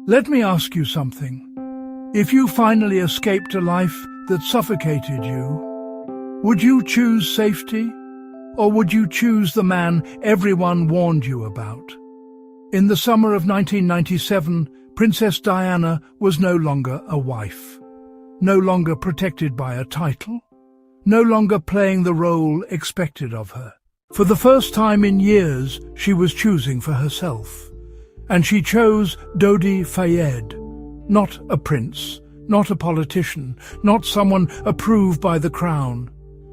Let me ask you something. If you finally escaped a life that suffocated you, would you choose safety? Or would you choose the man everyone warned you about? In the summer of 1997, Princess Diana was no longer a wife, no longer protected by a title, no longer playing the role expected of her. For the first time in years, she was choosing for herself. And she chose Dodi Fayed, not a prince, not a politician, not someone approved by the crown,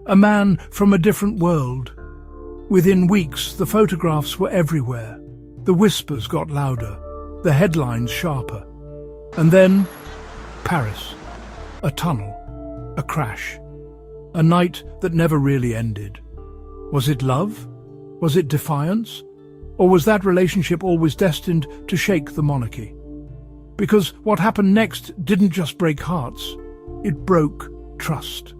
a man from a different world. Within weeks, the photographs were everywhere. The whispers got louder, the headlines sharper. And then, Paris. A tunnel, a crash, a night that never really ended. Was it love? Was it defiance? Or was that relationship always destined to shake the monarchy? Because what happened next didn't just break hearts, it broke trust.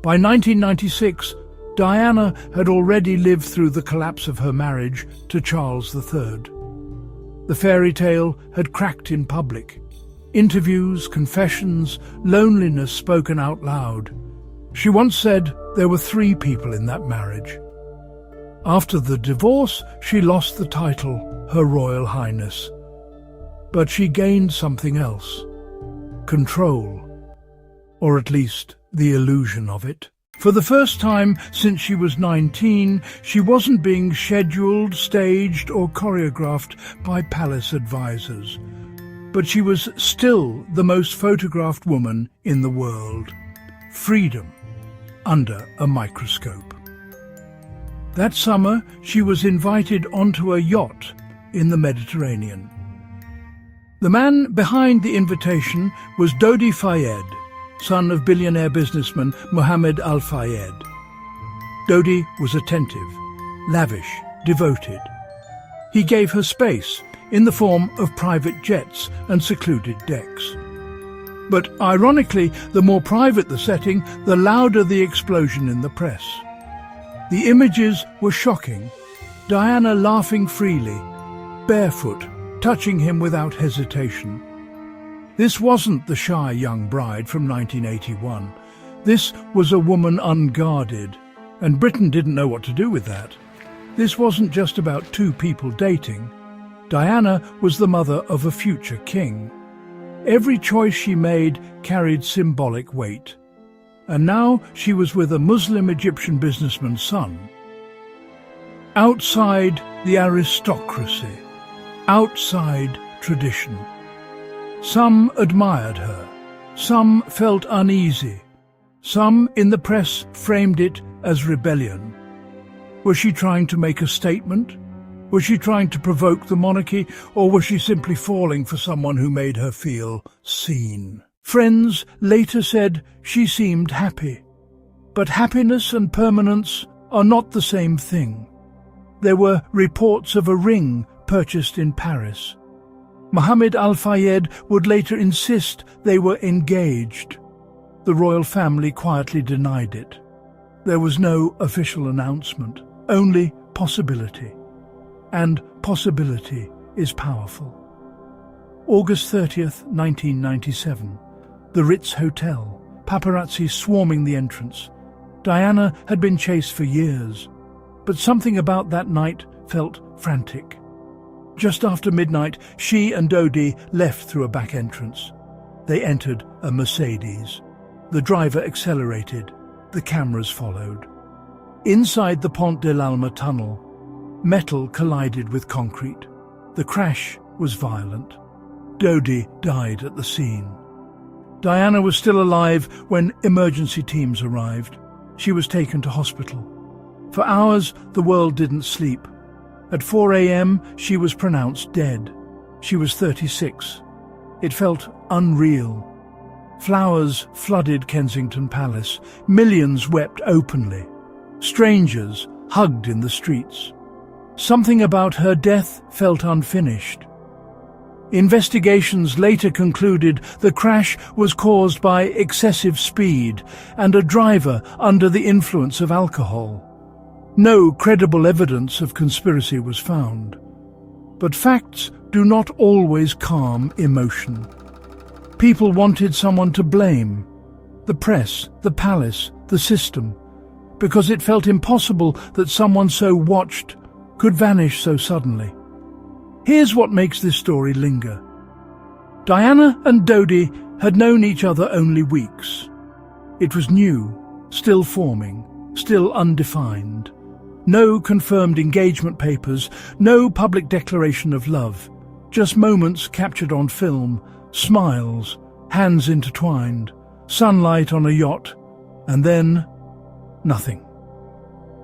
By 1996, Diana had already lived through the collapse of her marriage to Charles III. The fairy tale had cracked in public. Interviews, confessions, loneliness spoken out loud. She once said there were 3 people in that marriage. After the divorce, she lost the title, Her Royal Highness. But she gained something else. Control. Or at least the illusion of it. For the first time since she was 19, she wasn't being scheduled, staged, or choreographed by palace advisors. But she was still the most photographed woman in the world. Freedom under a microscope. That summer, she was invited onto a yacht in the Mediterranean. The man behind the invitation was Dodi Fayed, son of billionaire businessman Mohammed Al Fayed. Dodi was attentive, lavish, devoted. He gave her space in the form of private jets and secluded decks. But ironically, the more private the setting, the louder the explosion in the press. The images were shocking. Diana laughing freely, barefoot, touching him without hesitation. This wasn't the shy young bride from 1981. This was a woman unguarded, and Britain didn't know what to do with that. This wasn't just about 2 people dating. Diana was the mother of a future king. Every choice she made carried symbolic weight. And now she was with a Muslim Egyptian businessman's son. Outside the aristocracy, outside tradition. Some admired her, some felt uneasy, some in the press framed it as rebellion. Was she trying to make a statement? Was she trying to provoke the monarchy, or was she simply falling for someone who made her feel seen? Friends later said she seemed happy. But happiness and permanence are not the same thing. There were reports of a ring purchased in Paris. Mohammed Al Fayed would later insist they were engaged. The royal family quietly denied it. There was no official announcement, only possibility. And possibility is powerful. August 30th, 1997. The Ritz Hotel, paparazzi swarming the entrance. Diana had been chased for years, but something about that night felt frantic. Just after midnight, she and Dodi left through a back entrance. They entered a Mercedes. The driver accelerated. The cameras followed. Inside the Pont de l'Alma tunnel, metal collided with concrete. The crash was violent. Dodi died at the scene. Diana was still alive when emergency teams arrived. She was taken to hospital. For hours, the world didn't sleep. At 4 a.m., she was pronounced dead. She was 36. It felt unreal. Flowers flooded Kensington Palace. Millions wept openly. Strangers hugged in the streets. Something about her death felt unfinished. Investigations later concluded the crash was caused by excessive speed and a driver under the influence of alcohol. No credible evidence of conspiracy was found. But facts do not always calm emotion. People wanted someone to blame, the press, the palace, the system, because it felt impossible that someone so watched could vanish so suddenly. Here's what makes this story linger. Diana and Dodi had known each other only weeks. It was new, still forming, still undefined. No confirmed engagement papers, no public declaration of love, just moments captured on film, smiles, hands intertwined, sunlight on a yacht, and then nothing.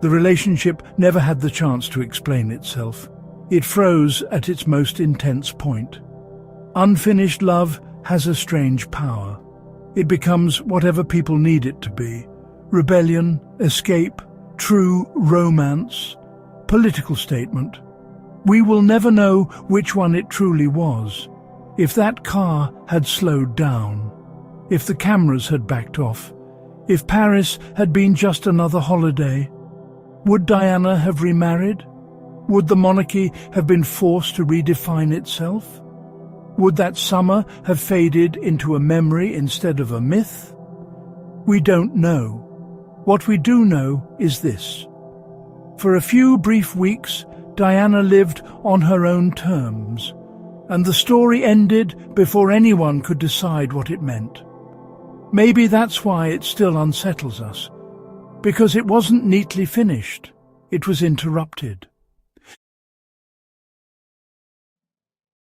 The relationship never had the chance to explain itself. It froze at its most intense point. Unfinished love has a strange power. It becomes whatever people need it to be. Rebellion, escape, true romance, political statement. We will never know which one it truly was. If that car had slowed down, if the cameras had backed off, if Paris had been just another holiday, would Diana have remarried? Would the monarchy have been forced to redefine itself? Would that summer have faded into a memory instead of a myth? We don't know. What we do know is this. For a few brief weeks, Diana lived on her own terms, and the story ended before anyone could decide what it meant. Maybe that's why it still unsettles us, because it wasn't neatly finished. It was interrupted.